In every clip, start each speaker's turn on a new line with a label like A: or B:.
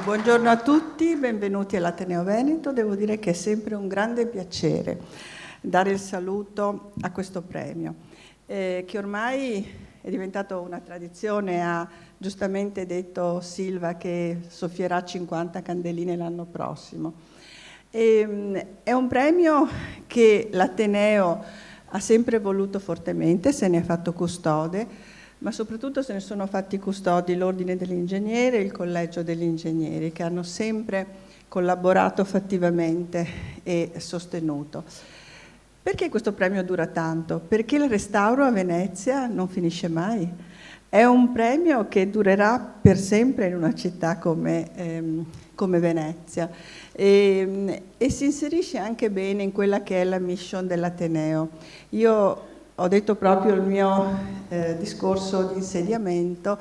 A: Buongiorno a tutti, benvenuti all'Ateneo Veneto. Devo dire che è sempre un grande piacere dare il saluto a questo premio, che ormai è diventato una tradizione. Ha giustamente detto Silva che soffierà 50 candeline l'anno prossimo. È un premio che l'Ateneo ha sempre voluto fortemente, se ne è fatto custode, ma soprattutto se ne sono fatti custodi l'Ordine degli Ingegneri e il Collegio degli Ingegneri, che hanno sempre collaborato fattivamente e sostenuto. Perché questo premio dura tanto? Perché il restauro a Venezia non finisce mai. È un premio che durerà per sempre in una città come Venezia e si inserisce anche bene in quella che è la mission dell'Ateneo. Io ho detto proprio il mio discorso di insediamento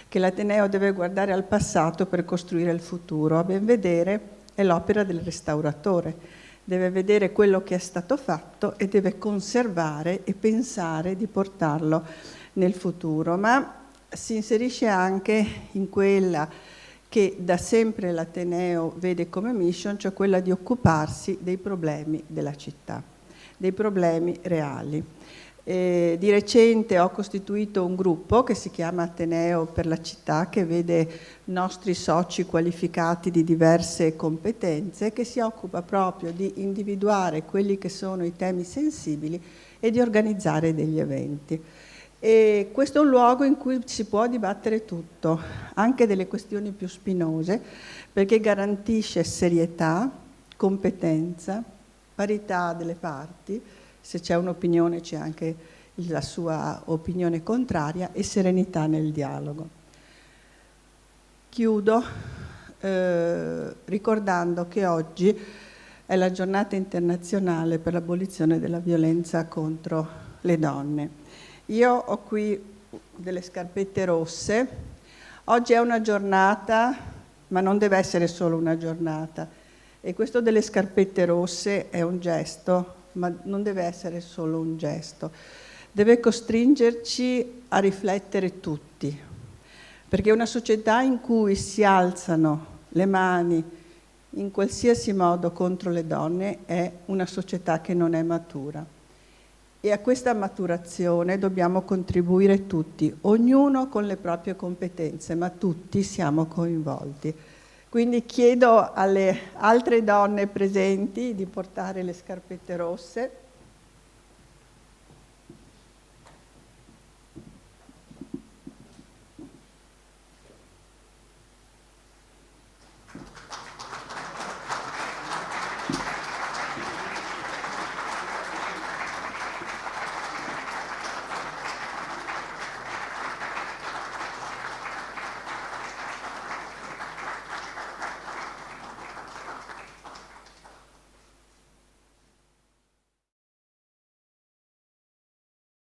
A: che l'Ateneo deve guardare al passato per costruire il futuro. A ben vedere è l'opera del restauratore, deve vedere quello che è stato fatto e deve conservare e pensare di portarlo nel futuro, ma si inserisce anche in quella che da sempre l'Ateneo vede come mission, cioè quella di occuparsi dei problemi della città, dei problemi reali. Di recente ho costituito un gruppo che si chiama Ateneo per la città, che vede nostri soci qualificati di diverse competenze, che si occupa proprio di individuare quelli che sono i temi sensibili e di organizzare degli eventi. E questo è un luogo in cui si può dibattere tutto, anche delle questioni più spinose, perché garantisce serietà, competenza, parità delle parti. Se c'è un'opinione c'è anche la sua opinione contraria e serenità nel dialogo. Chiudo ricordando che oggi è la giornata internazionale per l'abolizione della violenza contro le donne. Io ho qui delle scarpette rosse. Oggi è una giornata, ma non deve essere solo una giornata. E questo delle scarpette rosse è un gesto, ma non deve essere solo un gesto, deve costringerci a riflettere tutti, perché una società in cui si alzano le mani in qualsiasi modo contro le donne è una società che non è matura. E a questa maturazione dobbiamo contribuire tutti, ognuno con le proprie competenze, ma tutti siamo coinvolti. Quindi chiedo alle altre donne presenti di portare le scarpette rosse.